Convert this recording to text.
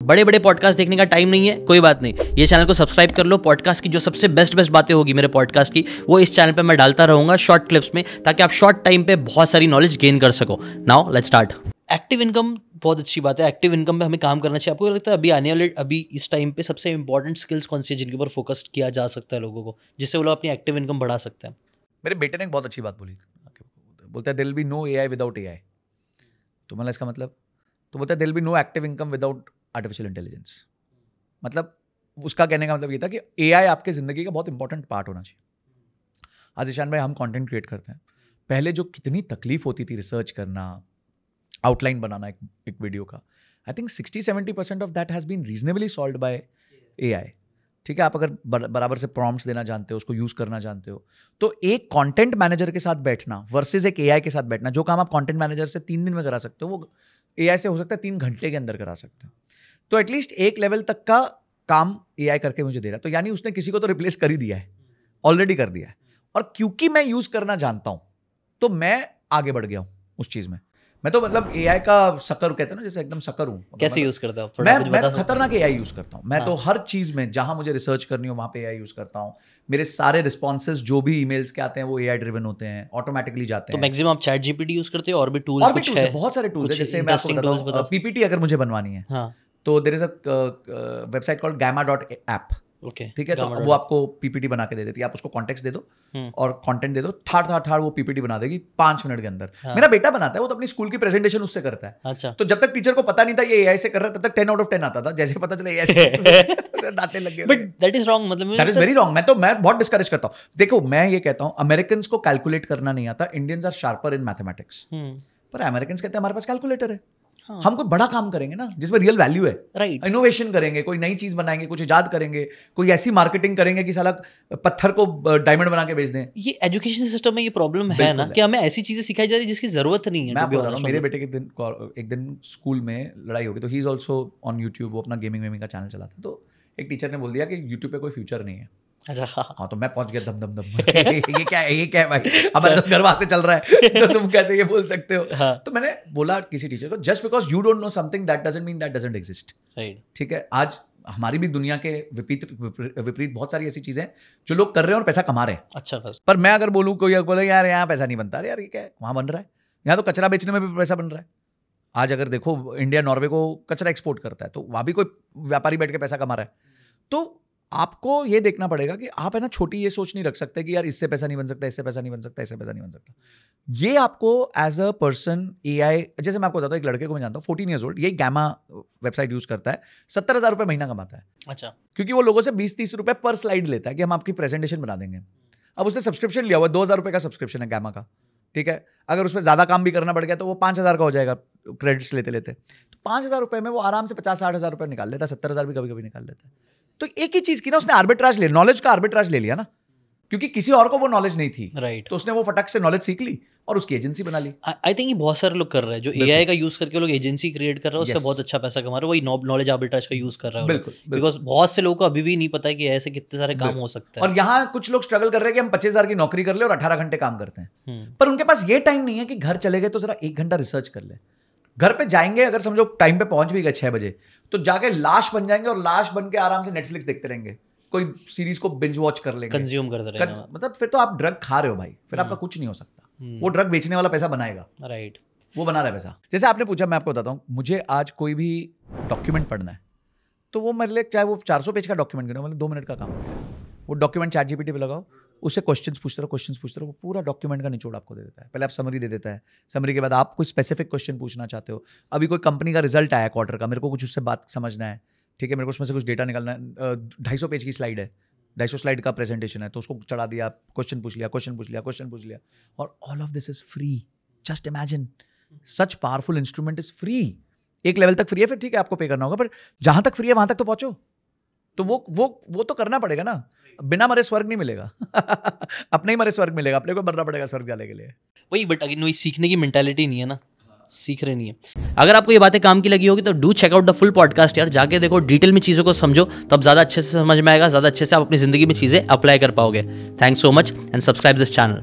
बड़े बड़े पॉडकास्ट देखने का टाइम नहीं है, कोई बात नहीं, ये चैनल को सब्सक्राइब कर लो। पॉडकास्ट की जो सबसे बेस्ट बातें होगी मेरे पॉडकास्ट की, वो इस चैनल पे मैं डालता रहूंगा शॉर्ट क्लिप्स में, ताकि आप शॉर्ट टाइम पे बहुत सारी नॉलेज गेन कर सको। Now let's start. Active income बहुत अच्छी बात है, एक्टिव इनकम पे हमें काम करना चाहिए। आपको लगता है अभी इस टाइम पे सबसे इंपॉर्टेंट स्किल्स कौन सी है जिनके ऊपर फोकस किया जा सकता है लोगों को, जिससे वो लोग अपनी एक्टिव इनकम बढ़ा सकते हैं? मेरे बेटे ने एक बहुत अच्छी बात बोली थी, बोलता है there will be no AI without AI. तो मतलब इसका मतलब, तो बोलता है there will be no active income without artificial intelligence. मतलब उसका कहने का मतलब ये था कि एआई आपके जिंदगी का बहुत इंपॉर्टेंट पार्ट होना चाहिए। आज ईशान भाई हम कंटेंट क्रिएट करते हैं, पहले जो कितनी तकलीफ होती थी रिसर्च करना, आउटलाइन बनाना एक वीडियो का, I think 60-70% of that has been reasonably solved by AI. ठीक है, आप अगर बराबर से प्रॉम्प्ट्स देना जानते हो, उसको यूज़ करना जानते हो, तो एक कंटेंट मैनेजर के साथ बैठना वर्सेस एक एआई के साथ बैठना, जो काम आप कंटेंट मैनेजर से 3 दिन में करा सकते हो, वो एआई से हो सकता है 3 घंटे के अंदर करा सकते हो। तो एटलीस्ट एक लेवल तक का काम एआई करके मुझे दे रहा है। तो यानी उसने किसी को तो रिप्लेस कर ही दिया है, ऑलरेडी कर दिया है। और क्योंकि मैं यूज़ करना जानता हूँ, तो मैं आगे बढ़ गया हूँ उस चीज़ में। मैं तो मतलब एआई का शक्कर कहते हैं ना, जैसे एकदम शक्कर हूँ। कैसे यूज करता हूँ? मैं खतरनाक एआई यूज करता हूँ। मैं तो हर चीज में जहां मुझे रिसर्च करनी हो वहां पे एआई यूज करता हूँ। मेरे सारे रिस्पॉन्सेज जो भी ईमेल्स के आते हैं वो एआई ड्रिवन होते हैं, ऑटोमेटिकली जाते हैं। तो मैक्सिमम आप चैट जीपीटी यूज करते हो और भी टूल्स कुछ है? बहुत सारे टूल्स है। जैसे मैं आपको बताता हूँ, पीपीटी अगर मुझे बनवानी है तो there is a website called gamma.app। Okay, ठीक है, तो वो आपको पीपीटी बना के दे देती है। आप उसको कॉन्टेक्स्ट दे दो और कंटेंट दे दो, ठाड़ वो पीपीटी बना देगी 5 मिनट के अंदर। मेरा बेटा बनाता है, वो तो अपनी स्कूल की प्रेजेंटेशन उससे करता है। अच्छा। तो जब तक टीचर को पता नहीं था ये एआई से कर रहा है, तब तक 10 out of 10 आता था। जैसे पता चला एआई से डांटने लग गए। बट दैट इज रॉन्ग, मतलब दैट इज वेरी रॉन्ग। मैं बहुत डिस्करेज करता हूँ। देखो, मैं ये कहता हूँ, अमेरिकन्स को कैलकुलेट करना नहीं आता, Indians are sharper in mathematics. पर अमेरिकन्स कहते हैं हमारे पास कैलकुलेटर है। हम कोई बड़ा काम करेंगे ना जिसमें रियल वैल्यू है, राइट, इनोवेशन करेंगे, कोई नई चीज बनाएंगे, कुछ इजाद करेंगे, कोई ऐसी मार्केटिंग करेंगे कि साला पत्थर को डायमंड बना के बेच दें। ये एजुकेशन सिस्टम में ये प्रॉब्लम है ना, कि हमें ऐसी चीजें सिखाई जा रही है जिसकी जरूरत नहीं है। मैं बता रहा हूँ, मेरे बेटे के एक दिन स्कूल में लड़ाई हो गई, तो he is also on YouTube, वो अपना गेमिंग का चैनल चलाता है। तो एक टीचर ने बोल दिया कि यूट्यूब पे कोई फ्यूचर नहीं है। अच्छा, हाँ, तो मैं पहुंच गया दम ये क्या है भाई, हमारे तो घर वहां से चल रहा है, तो तुम कैसे ये बोल सकते हो? हाँ। तो मैंने बोला किसी टीचर को, just because you don't know something that doesn't mean that doesn't exist. Right, ठीक है। आज हमारी भी दुनिया के विपरीत बहुत सारी ऐसी चीजें जो लोग कर रहे हैं और पैसा कमा रहे हैं। अच्छा, पर मैं अगर बोलूँ, कोई बोले यार यहाँ पैसा नहीं बनता, यार ये क्या है, वहां बन रहा है। यहाँ तो कचरा बेचने में भी पैसा बन रहा है। आज अगर देखो, इंडिया नॉर्वे को कचरा एक्सपोर्ट करता है, तो वहां भी कोई व्यापारी बैठ के पैसा कमा रहा है। तो आपको ये देखना पड़ेगा कि आप है ना छोटी ये सोच नहीं रख सकते कि यार इससे पैसा नहीं बन सकता, इससे पैसा नहीं बन सकता, इससे पैसा नहीं बन सकता। ये आपको एज अ पर्सन एआई, जैसे मैं आपको बताता हूँ, एक लड़के को मैं जानता हूँ 14 years old, ये gamma वेबसाइट यूज करता है, 70,000 रुपये महीना कमाता है। अच्छा, क्योंकि वो लोगों से 20-30 रुपये पर स्लाइड लेता है कि हम आपकी प्रेजेंटेशन बना देंगे। अब उसने सब्सक्रिप्शन लिया हुआ, 2,000 रुपये का सब्सक्रिप्शन है gamma का। ठीक है, अगर उसमें ज्यादा काम भी करना पड़ गया तो वो 5,000 का हो जाएगा क्रेडिट्स लेते लेते। तो 5,000 रुपये में वो आराम से 50-60 हज़ार रुपये निकाल लेता है, 70,000 भी कभी कभी निकाल लेता है। तो एक ही चीज की ना, उसने आर्बिट्राज ले, नॉलेज का आर्बिट्राज ले लिया ना, क्योंकि किसी और को वो नॉलेज नहीं थी। राइट, तो उसने वो फटक से नॉलेज सीख ली और उसकी एजेंसी बना ली। आई थिंक ये बहुत सारे लोग कर रहे हैं, जो एआई का यूज करके लोग एजेंसी क्रिएट कर रहे हैं, उससे बहुत अच्छा पैसा कमा रहे हैं। वही नॉलेज आर्बिट्राज का यूज कर रहा है। बिल्कुल, बिकॉज बहुत से लोगों को अभी भी नहीं पता है कि ऐसे कितने सारे काम हो सकते हैं। और यहाँ कुछ लोग स्ट्रगल कर रहे हैं कि हम 25,000 की नौकरी कर ले और 18 घंटे काम करते हैं, पर उनके पास ये टाइम नहीं है कि घर चले गए तो जरा 1 घंटा रिसर्च कर ले। घर पे जाएंगे, अगर समझो टाइम पे पहुंच भी गए 6 बजे, तो जाके लाश बन जाएंगे और लाश बन के आराम से नेटफ्लिक्स देखते रहेंगे, कोई सीरीज को बिंज वॉच कर लेंगे, कंज्यूम करते रहेंगे। मतलब फिर तो आप ड्रग खा रहे हो भाई, फिर आपका कुछ नहीं हो सकता। वो ड्रग बेचने वाला पैसा बनाएगा, राइट, वो बना रहा है पैसा। जैसे आपने पूछा, मैं आपको बताता हूँ, मुझे आज कोई भी डॉक्यूमेंट पढ़ना है, तो वो मेरे लिए चाहे वो 400 पेज का डॉक्यूमेंट क्यों, मतलब 2 मिनट का काम है। वो डॉक्यूमेंट चैट जीपीटी पे लगाओ, उससे क्वेश्चंस पूछते रहो, वो पूरा डॉक्यूमेंट का निचोड़ आपको दे देता है। पहले आप समरी दे देता है, समरी के बाद आप कोई स्पेसिफिक क्वेश्चन पूछना चाहते हो। अभी कोई कंपनी का रिजल्ट आया क्वार्टर का, मेरे को कुछ उससे बात समझना है, ठीक है, मेरे को उसमें से कुछ डेटा निकालना है। 250 पेज की स्लाइड है, 250 स्लाइड का प्रेजेंटेशन है, तो उसको चढ़ा दिया, क्वेश्चन पूछ लिया, और all of this is free. Just imagine, such powerful instrument is free. एक लेवल तक फ्री है, फिर ठीक है आपको पे करना होगा, पर जहां तक फ्री है वहां तक तो पहुंचो। तो वो तो करना पड़ेगा ना, बिना मरे स्वर्ग नहीं मिलेगा। अपने ही मरे स्वर्ग मिलेगा, अपने को मरना पड़ेगा स्वर्ग जाने के लिए। वही, बट अगेन वही सीखने की मेंटालिटी नहीं है ना, सीख रहे नहीं है। अगर आपको ये बातें काम की लगी होगी तो do check out the full podcast यार, जाके देखो, डिटेल में चीज़ों को समझो, तब ज़्यादा अच्छे से समझ में आएगा, ज़्यादा अच्छे से आप अपनी ज़िंदगी में चीज़ें अप्लाई कर पाओगे। Thanks so much and subscribe this channel.